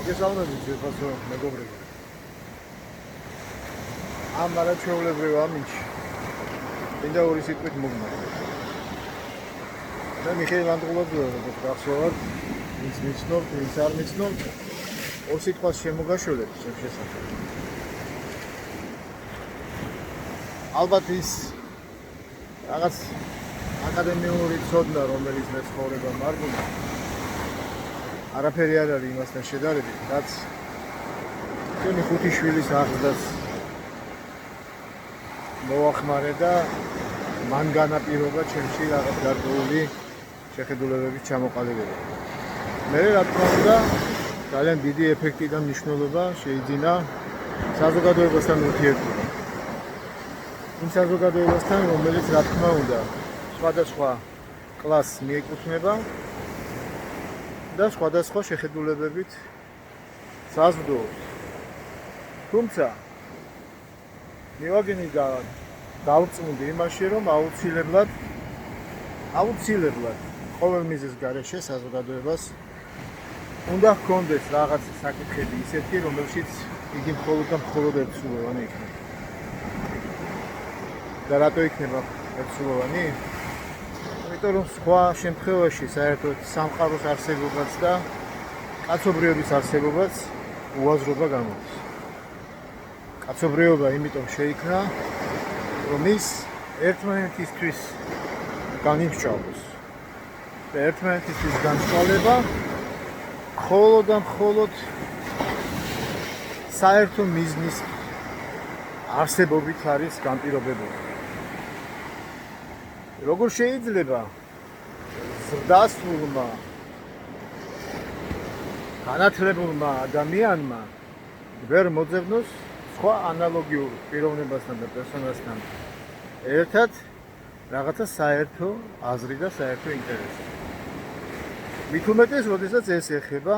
მოგესალმებით ძვირფასო მეგობრებო. ამ არაჩვეულებრივ ამინჩ მინდა ორი სიტყვით მოგმართ. მე მიხეილ ანდღულაძეა, როგორც გახსოვთ, ვინც მიცნობთ, ვინც არ მიცნობთ, ორ სიტყვას შემოგაშველეთ ჩემ შესახებ. ალბათ ის რაღაც აკადემიური ცოდნა, რომელიც მე ცხოვრება მარგუნა, არაფერი არ არის იმასთან შედარებით, რაც ჩემი ხუთი შვილის აღზრდას მოახმარე და მან განაპირობა ჩემში რაღაც გარკვეული შეხედულებების ჩამოყალიბება. მე რა თქმა უნდა ძალიან დიდი ეფექტი და მნიშვნელობა შეიძინა საზოგადოებასთან ურთიერთობა. იმ საზოგადოებასთან, რომელიც რა თქმა უნდა სხვადასხვა კლასს მიეკუთვნება და სხვადასხვა შეხედულებებით საზრდოობს. თუმცა მივაგენი და დავწმუნდი იმაში, რომ აუცილებლად ყოველ მიზეზის გარეშე საზოგადოებას უნდა ჰქონდეს რაღაც საკითხები ისეთი, რომელშიც იგი მხოლოდ და მხოლოდ ერთსულოვანი იქნება. და რატო იქნება ერთსულოვანი? იმიტომ რომ სხვა შემთხვევაში საერთოდ სამყაროს არსებობაც და კაცობრიობის არსებობაც უაზრობა გამოდის. კაცობრიობა იმიტომ შეიქმნა, რომ ის ერთმანეთისთვის განიმსჯავროს. და ერთმანეთისთვის განსხვავება მხოლოდ და მხოლოდ საერთო მიზნის არსებობით არის განპირობებული. როგორ შეიძლება ზრდასრულმა განათლებულმა ადამიანმა ვერ მოძებნოს სხვა ანალოგიურ პიროვნებასთან და პერსონაჟთან ერთად რაღაცა საერთო აზრი და საერთო ინტერესი. მით უმეტეს, როდესაც ეს ეხება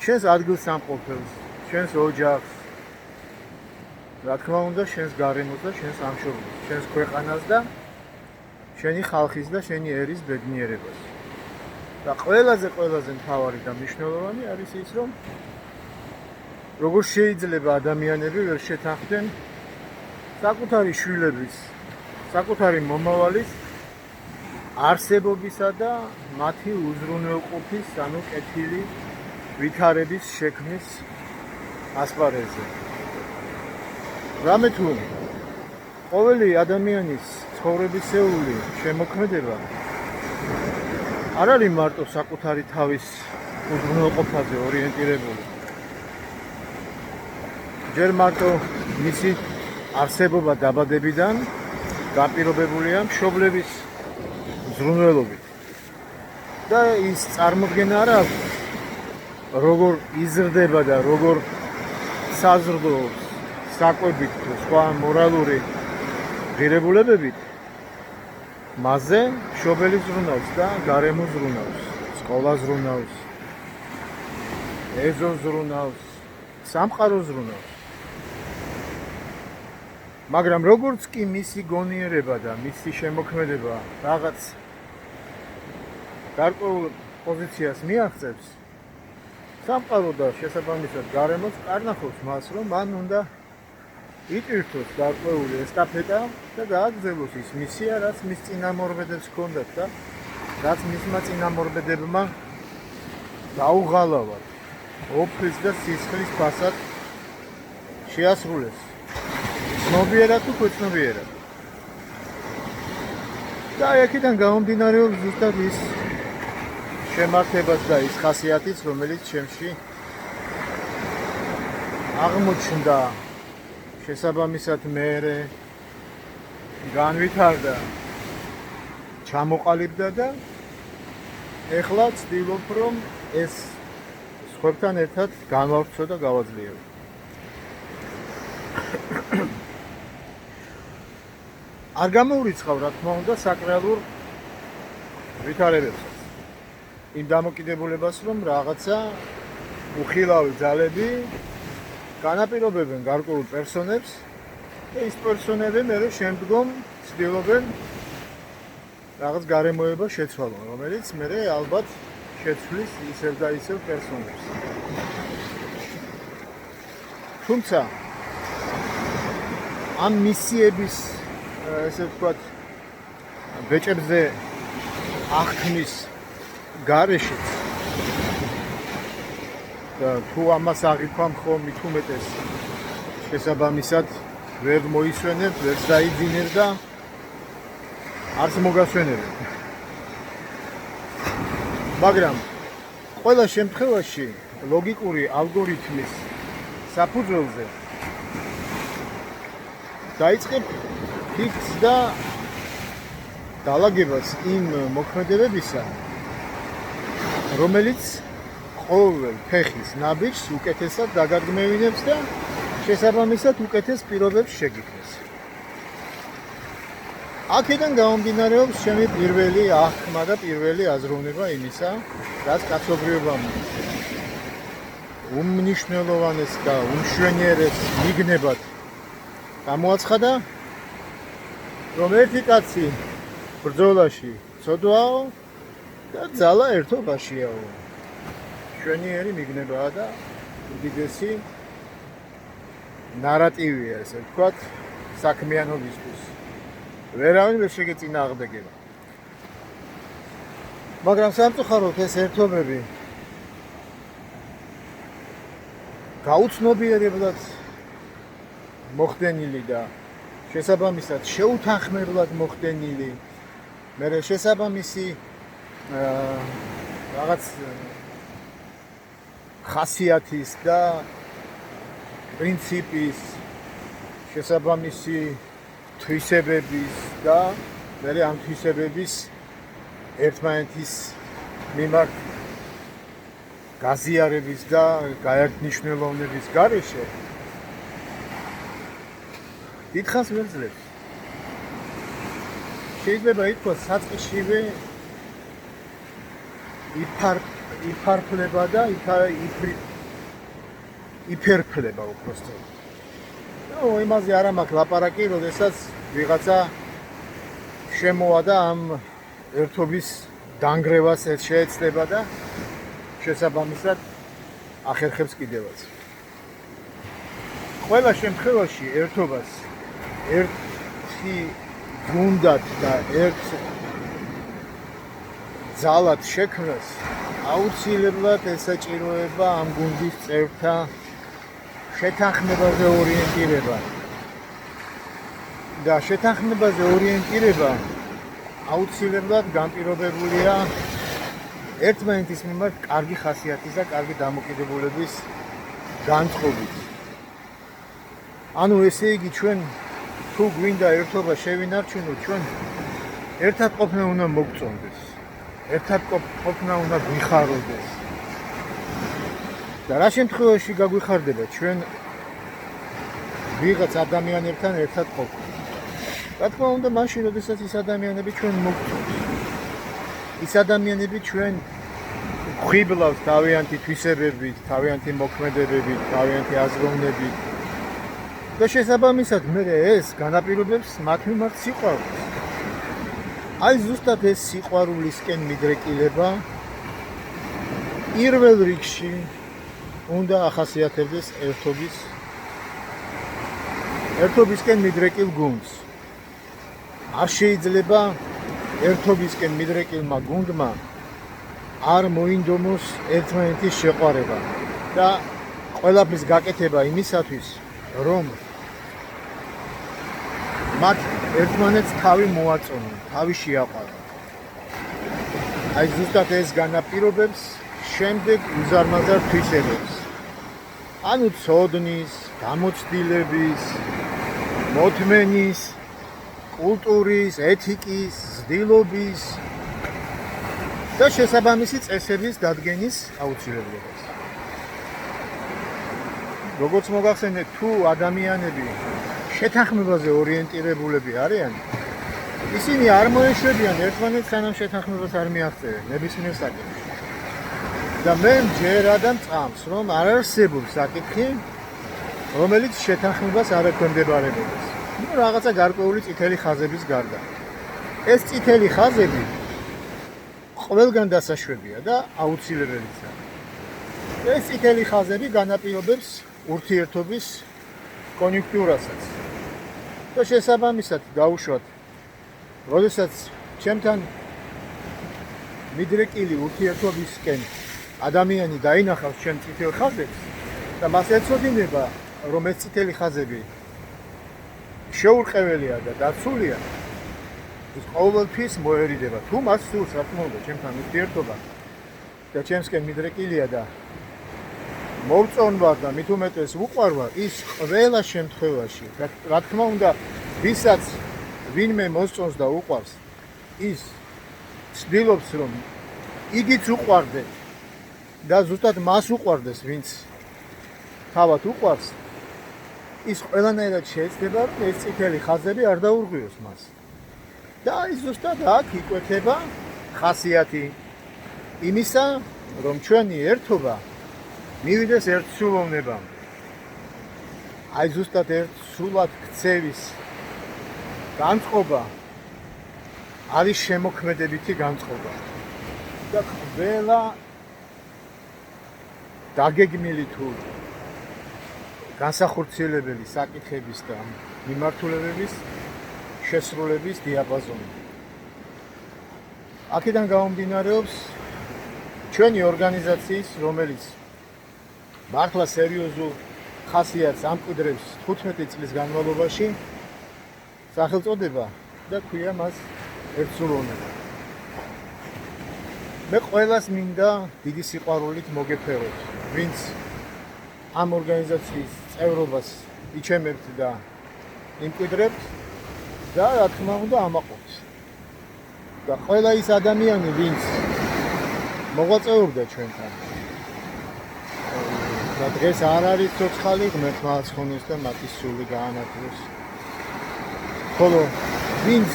შენს ადგილსამყოფელს, შენს ოჯახს, რა თქმა უნდა, შენს გარემოს და შენს ამშობლოს, შენს ქვეყანას და შენი ხალხის და შენი ერის ბედნიერებას. და ყველაზე მთავარი და მნიშვნელოვანი არის ის, რომ როგორ შეიძლება ადამიანები ვერ შეთანხმდნენ საკუთარი შვილების, საკუთარი მომავალის არსებობისა და მათი უზრუნველყოფის, ანუ კეთილი ვითარების შექმნის ასპარეზზე. რამე თუ ყოველი ადამიანის ცხოვრებისეული შემოქმედება არ არის მარტო საკუთარი თავის უზრუნველყოფაზე ორიენტირებული. ჯერ მარტო მისი არსებობა დაბადებიდან განპირობებულია მშობლების ზრუნველობით. და ის წარმოდგენა არ აქვს, როგორ იზრდება და როგორ საზრდოობს საკვებით თუ სხვა მორალური ღირებულებებით, მასზე მშობელი ზრუნავს და გარემო ზრუნავს, სკოლა ზრუნავს, ეზო ზრუნავს, სამყარო ზრუნავს. მაგრამ როგორც კი მისი გონიერება და მისი შემოქმედება რაღაც გარკვეულ პოზიციას მიაღწევს, სამყარო და შესაბამისად გარემოც კარნახობს მას, რომ მან უნდა იტვირთოს გარკვეული ესტაფეტა და გააგრძელოს ის მისია, რაც მის წინამორბედებს ჰქონდათ და რაც მისმა წინამორბედებმა დაუღალავად, ოფლის და სისხლის ფასად შეასრულეს. ცნობიერად თუ ქვეცნობიერად. და აქედან გამომდინარეობს ზუსტად ის შემართებაც და ის ხასიათიც, რომელიც ჩემში აღმოჩნდა. შესაბამისად მეერე განვითარდა, ჩამოყალიბდა და ეხლა ვცდილობ, რომ ეს სხვებთან ერთად განვავრცო და გავაძლიერო. არ გამოურიცხავ, რა თქმა უნდა, საკრალურ ვითარებებსაც. იმ დამოკიდებულებას, რომ რაღაცა უხილავი ძალები განაპირობებენ გარკვეულ პერსონებს და ის პერსონები მერე შემდგომ ცდილობენ რაღაც გარემოება შეცვალონ, რომელიც მერე ალბათ შეცვლის ისევ და ისევ პერსონებს. თუმცა ამ მისიების ესე ვთქვათ ბეჭებზე აღქმის გარეშეც და თუ ამას აღიქვამ ხომ მით უმეტეს შესაბამისად ვერ მოისვენებ, ვერ დაიძინებ და არც მოგასვენებებ. მაგრამ ყველა შემთხვევაში ლოგიკური ალგორითმის საფუძველზე დაიწყებ ფიქს და დალაგებას იმ მოქმედებებისა, რომელიც ყოველ ფეხის ნაბიჯს უკეთესად დაგადგმევინებს და შესაბამისად უკეთეს პირობებს შეგიქმნეს. აქედან გამომდინარეობს ჩემი პირველი აღქმა და პირველი აზროვნება იმისა, რაც კაცობრიობამ უმნიშვნელოვანეს და უმშვენიერეს მიგნებად გამოაცხადა, რომ ერთი კაცი ბრძოლაში ცოდვაო და ძალა ერთობაშიაო. მშვენიერი მიგნებაა და უდიდესი ნარატივია, ესე ვთქვათ, საქმიანობისთვის. ვერავინ ვერ შეგეწინააღმდეგება. მაგრამ სამწუხაროდ ეს ერთობები გაუცნობიერებლად მოხდენილი და შესაბამისად შეუთანხმებლად მოხდენილი, მერე შესაბამისი რაღაც ხასიათის და პრინციპის შესაბამისი თვისებების და მერე ამ თვისებების ერთმანეთის მიმართ გაზიარების და გაერთნიშნულოვნების გარეშე დიდხანს ვერ ძლებს. შეიძლება ითქვას საწყისშივე იფარფლება და იფერფლება უпростоოდ. ნუ იმაზე არ მაქვს ლაპარაკი, როდესაც ვიღაცა შემოვა და ამ ერთობის დანგრევას შეეცდება და შესაბამისად ახერხებს კიდევაც. ყველა შემთხვევაში ერთობას ერთი გუნდად და ერთ ძალად შექმნას აუცილებლად ესაჭიროება ამ გუნდის წევრთა შეთანხმებაზე ორიენტირება. და შეთანხმებაზე ორიენტირება აუცილებლად განპირობებულია ერთმანეთის მიმართ კარგი ხასიათის და კარგი დამოკიდებულების განწყობით. ანუ ესე იგი ჩვენ თუ გვინდა ერთობა შევინარჩუნოთ, ჩვენ ერთად ყოფნა უნდა მოგწონდეს. ერთად ყოფნა უნდა გვიხაროდეს. და რა შემთხვევაში გაგვიხარდება ჩვენ ვიღაც ადამიანებთან ერთად ყოფნა? რა თქმა უნდა, მაშინ, როდესაც ის ადამიანები ჩვენ მოგწონს. ის ადამიანები ჩვენ გვხიბლავს თავიანთი თვისებებით, თავიანთი მოქმედებებით, თავიანთი აზროვნებით. და შესაბამისად მე ეს განაპირობებს მათ მიმართ სიყვარულს. აი ზუსტად ეს სიყვარულისკენ მიდრეკილება პირველ რიგში უნდა ახასიათებდეს ერთობისკენ მიდრეკილ გუნდს. არ შეიძლება ერთობისკენ მიდრეკილმა გუნდმა არ მოინდომოს ერთმანეთის შეყვარება და ყველაფრის გაკეთება იმისათვის, რომ მათ ერთმანეთს თავი მოაწონონ, თავი შეაყვარონ. აი ზუსტად ეს განაპირობებს შემდეგ უზარმაზარ თვისებებს. ანუ ცოდნის, გამოცდილების, მოთმენის, კულტურის, ეთიკის, ზრდილობის და შესაბამისი წესების დადგენის აუცილებლობას. როგორც მოგახსენეთ, თუ ადამიანები შეთანხმებაზე ორიენტირებულები არიან, ისინი არ მოეშვებიან ერთმანეთს, სანამ შეთანხმებას არ მიაღწევენ ნებისმიერ საკითხში. და მე მჯერა და მწამს, რომ არ არსებობს საკითხი, რომელიც შეთანხმებას არ ექვემდებარებოდეს. ნუ რაღაცა გარკვეული წითელი ხაზების გარდა. ეს წითელი ხაზები ყველგან დასაშვებია და აუცილებელია. ეს წითელი ხაზები განაპირობებს ურთიერთობის კონიუნქტურასაც. და შესაბამისად დავუშვათ, როდესაც ჩემთან მიდრეკილი ურთიერთობისკენ ადამიანი დაინახავს ჩემ წითელ ხაზებს და მას ეცოდინება, რომ ეს წითელი ხაზები შეურყეველია და დაცულია, ის ყოველთვის მოერიდება. თუ მას სურს, რა თქმა უნდა, ჩემთან ურთიერთობა და ჩემსკენ მიდრეკილია და მოვწონვა და მით უმეტეს უყვარვა, ის ყველა შემთხვევაში, რა თქმა უნდა, ვისაც ვინმე მოსწონს და უყვარს, ის ცდილობს, რომ იგიც უყვარდეს და ზუსტად მას უყვარდეს, ვინც თავად უყვარს, ის ყველანაირად შეეცდება, რომ ეს წითელი ხაზები არ დაურღვიოს მას. და ის ზუსტად აქ იკვეთება ხასიათი იმისა, რომ ჩვენი ერთობა მივიდეს ერთსრულოვნებამდე. აი ზუსტად ერთსრულად ქცევის განწყობა არის შემოქმედებითი განწყობა. და ყველა დაგეგმილი თუ განსახორციელებელი საკითხების და მიმართულებების შესრულების დიაპაზონი. აქედან გამომდინარეობს ჩვენი ორგანიზაციის, რომელიც მართლა სერიოზულ ხასიათს ამკვიდრებს 15 წლის განმავლობაში, სახელწოდება და ქვია მას ერთსრულოვნება. მე ყველას მინდა დიდი სიყვარულით მოგეფეროთ, ვინც ამ ორგანიზაციის წევრობას იჩემებთ და იმკვიდრებთ და რა თქმა უნდა ამაყობთ. და ყველა ის ადამიანი, ვინც მოღვაწეობდა ჩვენთან და დღეს არ არის ცოცხალი, ღმერთმა აცხონოს და მათი სული გაანადგუროს. ხოლო ვინც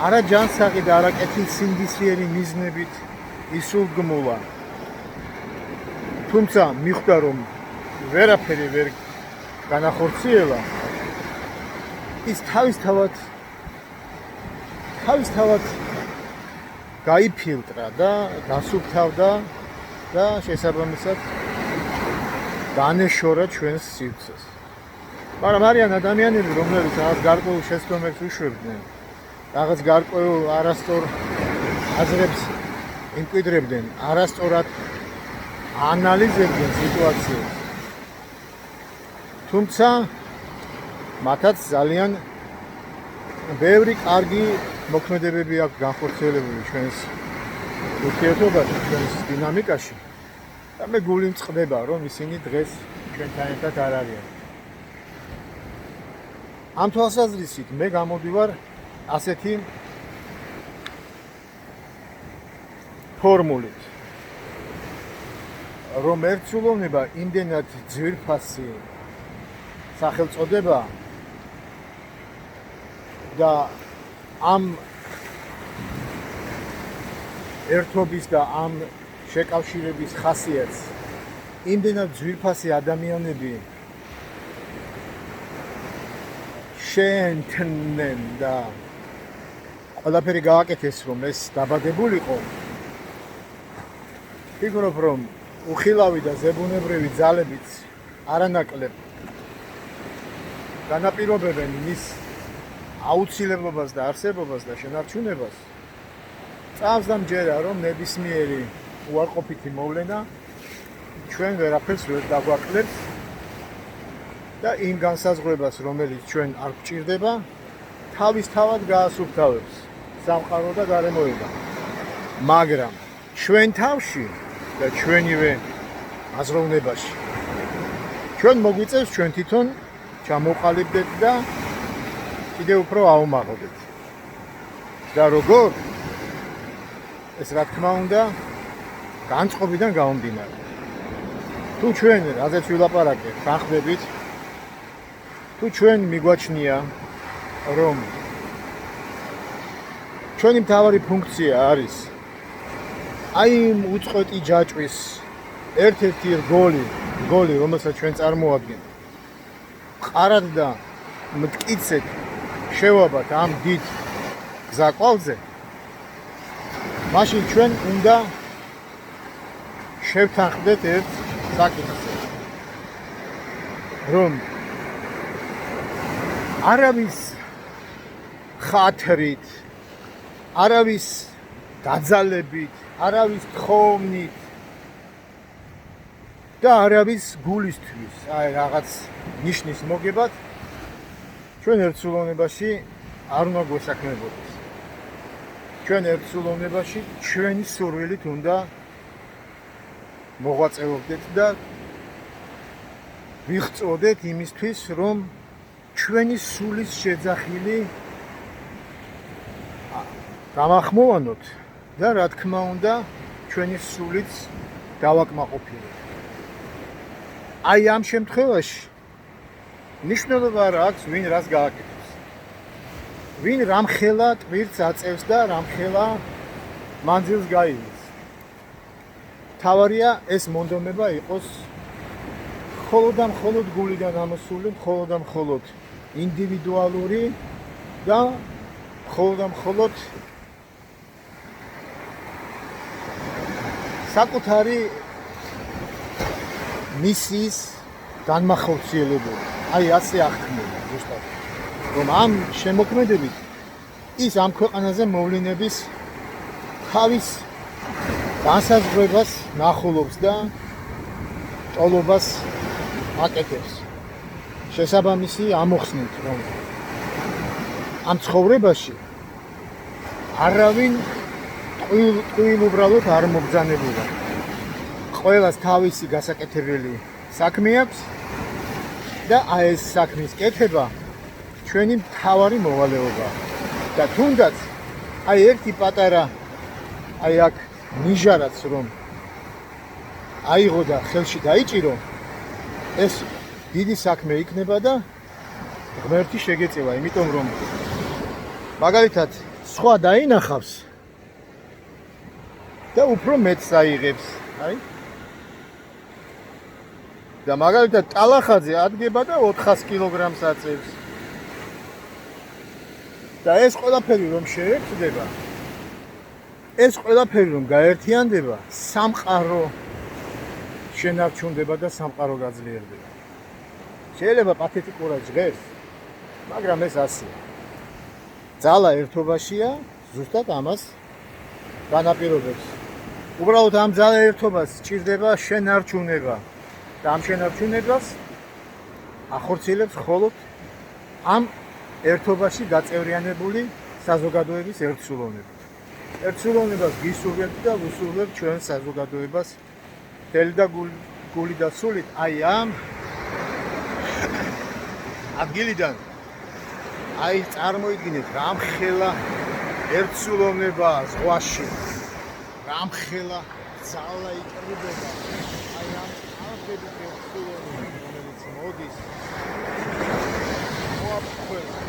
არა ჯანსაღი და არა კეთილსინდისიერი მიზნებით ისულგმულა, თუმცა მიხვდა, რომ ვერაფერი ვერ განახორციელა, ის თავისთავად გაიფილტრა და გასუფთავდა და შესაბამისად განეშორა ჩვენს სივრცეს. მაგრამ არიან ადამიანები, რომლებიც რაღაც გარკვეულ შეცდომებს უშვებდნენ, რაღაც გარკვეულ არასწორ აზრებს იმკვიდრებდნენ, არასწორად ანალიზებდნენ სიტუაციას. თუმცა მათაც ძალიან ბევრი კარგი მოქმედებები აქვს განხორციელებული ჩვენს ურთიერთობაში, ჩვენს დინამიკაში. და მე გული მწყდება, რომ ისინი დღეს ჩვენთან ერთად არ არიან. ამ თვალსაზრისით მე გამოდივარ ასეთი ფორმულით, რომ ერთსრულოვნება იმდენად ძვირფასი სახელწოდება და ამ ერთობის და ამ შეკავშირების ხასიათს იმდენად ძვირფასი ადამიანები შეენთნენ და ყველაფერი გააკეთეს, რომ ეს დაბადებულიყო. ფიქრობ, რომ უხილავი და ზებუნებრივი ძალებიც არანაკლებ განაპირობებენ მის აუცილებლობას და არსებობას და შენარჩუნებას. წავს და მჯერა, რომ ნებისმიერი უარყოფითი მოვლენა ჩვენ ვერაფერს ვერ დაგვაკლებს და იმ განსაზღვრებას, რომელიც ჩვენ არ გვჭირდება, თავისთავად გაასუფთავებს სამყარო და გარემოება. მაგრამ ჩვენ თავში და ჩვენივე აზროვნებაში ჩვენ მოგვიწევს ჩვენ თვითონ ჩამოყალიბდეთ და კიდევ უფრო აუმაღლდეთ. და როგორ? ეს რა თქმა უნდა განწყობიდან გამომდინარე. თუ ჩვენ რაზეც ვილაპარაკეთ, განხდებით, თუ ჩვენ მიგვაჩნია, რომ ჩვენი მთავარი ფუნქცია არის აი უწყვეტი ჯაჭვის ერთ-ერთი რგოლი, რომელსაც ჩვენ წარმოადგენთ, ყარად და მტკიცედ შევაბათ ამ დიდ გზაკვალზე, მაშინ ჩვენ უნდა შევთანხმდეთ ერთ საკითხს, რომ არავის ხათრით, არავის დაძალებით, არავის თხოვნით და არავის გულისთვის, აი რაღაც ნიშნის მოგებად ჩვენ ერთსულოვნებაში არ უნდა გვესაქმებოდეს. ჩვენ ერთსულოვნებაში ჩვენი სურვილით უნდა მოღვაწეობდეთ და ვიღწოდეთ იმისთვის, რომ ჩვენი სულის შეძახილი გამახმოვანოთ და რა თქმა უნდა ჩვენი სულიც დავაკმაყოფილოთ. აი ამ შემთხვევაში მნიშვნელობა არ აქვს ვინ რას გააკეთებს. ვინ რამხელა ტვირთს აწევს და რამხელა მანძილს გაივლის. თავარია ეს მონდომება იყოს მხოლოდ და მხოლოდ გულიდან ამოსული, მხოლოდ და მხოლოდ ინდივიდუალური და მხოლოდ და მხოლოდ საკუთარი მისიის განმახორციელებელი. აი ასე აღქმება ზუსტად. რომ ამ შემოქმედებით ის ამ ქვეყანაზე მოვლენების თავის განსაზღვრებას ნახულობს და ტოლობას აკეთებს. შესაბამისი ამოხსნით, რომ ამ ცხოვრებაში არავინ ტყუილ უბრალოდ არ მობრძანებულა. ყველას თავისი გასაკეთებელი საქმე აქვს და აი ეს საქმის კეთება ჩვენი მთავარი მოვალეობაა. და თუნდაც აი ერთი პატარა აი აქ ნიშარაც რომ აიღო და ხელში დაიჭირო, ეს დიდი საქმე იქნება და ღმერთი შეგეწევა, იმიტომ რომ მაგალითად სხვა დაინახავს და უფრო მეტს აიღებს, აი. და მაგალითად ტალახაძე ადგება და 400 კილოგრამს აწევს. და ეს ყველაფერი რომ შეერთდება, ეს ყველაფერი რომ გაერთიანდება, სამყარო შენარჩუნდება და სამყარო გაძლიერდება. შეიძლება პათეტიკურად ჟღერს, მაგრამ ეს ასეა. ძალა ერთობაშია, ზუსტად ამას განაპირობებს. უბრალოდ ამ ძალა ერთობას სჭირდება შენარჩუნება და ამ შენარჩუნებას ახორციელებს მხოლოდ ამ ერთობაში გაწევრიანებული საზოგადოების ერთსულოვნება. ერთსულოვნებას გისურვებთ და ვუსურვებთ ჩვენ საზოგადოებას მთელი და გული და სულით აი ამ ადგილიდან აი წარმოიდგინეთ რამხელა ერთსულოვნება ზღვაში, რამხელა ძალა იკრიბება აი ამ აღებით ერთსულოვნებას, რომელიც მოდის მოაფრთხილებს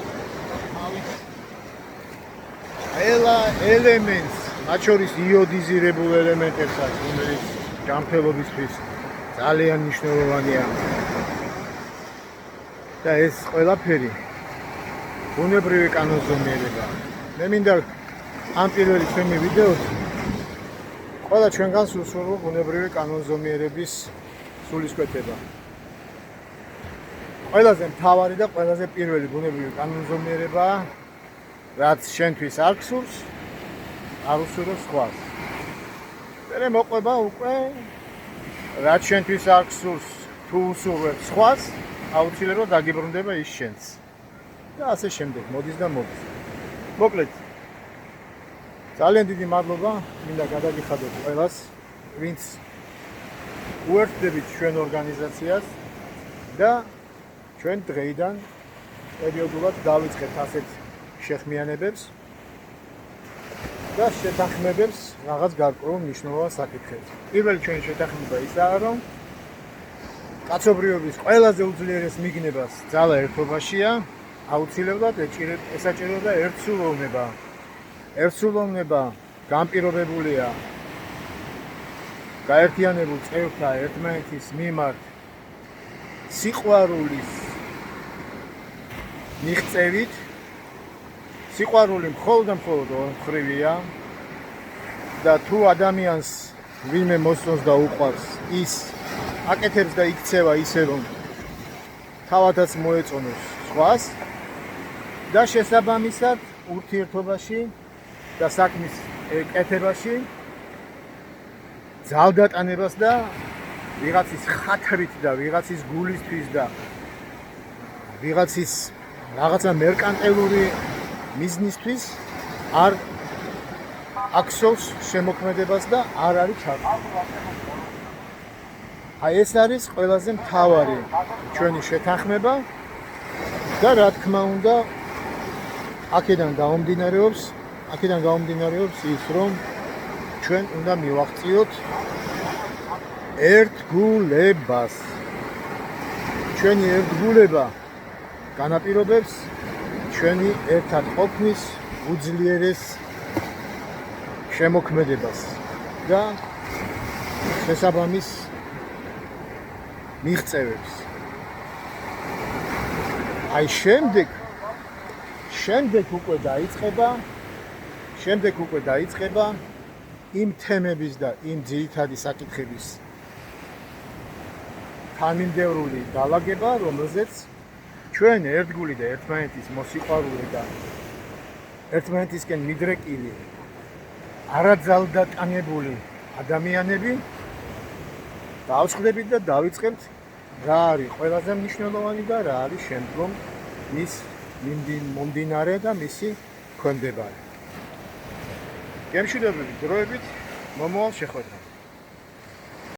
ელა ელემენტს, მათ შორის იოდიზირებულ ელემენტებსაც, რომელიც ჯანმრთელობისთვის ძალიან მნიშვნელოვანია. და ეს ყველაფერი ბუნებრივი კანონზომიერება. მე მინდა ამ პირველი ჩემი ვიდეოთი ყველა ჩვენგანს უსურვო ბუნებრივი კანონზომიერების სულისკვეთება. ყველაზე მთავარი და ყველაზე პირველი ბუნებრივი კანონზომიერებაა, რაც შენთვის არ გსურს, არ უსურვებს სხვას. მერე მოყვება უკვე, რაც შენთვის არ გსურს, თუ უსურვებს სხვას, აუცილებლად დაგიბრუნდება ის შენს. და ასე შემდეგ, მოდის და მოდის. მოკლედ, ძალიან დიდი მადლობა, მინდა გადაგიხადოთ ყველას, ვინც უერთდებით ჩვენ ორგანიზაციას და ჩვენ დღეიდან პერიოდულად დავიწყებთ ასეთ შეხმიანებებს და შეთანხმებებს რაღაც გარკვეულ მნიშვნელოვან საკითხებზე. პირველი ჩვენი შეთანხმება ისაა, რომ კაცობრიობის ყველაზე უძლიერეს მიგნებას ძალა ერთობაშია, აუცილებლად ესაჭიროება ერთსულოვნება. ერთსულოვნება განპირობებულია გაერთიანებულ წევრთა ერთმანეთის მიმართ სიყვარულის მიღწევით. სიყვარული მხოლოდ და მხოლოდ ორმხრივია და თუ ადამიანს ვინმე მოსწონს და უყვარს ის აკეთებს და იქცევა ისე რომ თავადაც მოეწონოს სხვას და შესაბამისად ურთიერთობაში და საქმის კეთებაში ძალდატანებას და ვიღაცის ხათრით და ვიღაცის გულისთვის და ვიღაცის რაღაცა მერკანტილური მიზნისთვის არ აქსოვს შემოქმედებას და არ არის ჩართული. აი ეს არის ყველაზე მთავარი ჩვენი შეთანხმება და რა თქმა უნდა აქედან გაუმდინარეობს ის რომ ჩვენ უნდა მივაღწიოთ ერთგულებას. ჩვენი ერთგულება განაპირობებს ჩვენი ერთად ყოფნის უძლიერეს შემოქმედებას და შესაბამის მიღწევებს. აი შემდეგ უკვე დაიწყება იმ თემების და იმ ძირითადი საკითხების თანმიმდევრული დალაგება, რომელზეც ჩვენ ერთგული და ერთმანეთის მოსიყვარულე და ერთმანეთისკენ მიდრეკილი არაძალდატანებული ადამიანები დავსხდებით და დავიწყებთ რა არის ყველაზე მნიშვნელოვანი და რა არის შემდგომ მის მომდინარე და მისი ქვემდებარე. გემშვიდობებით დროებით მომავალ შეხვედრას.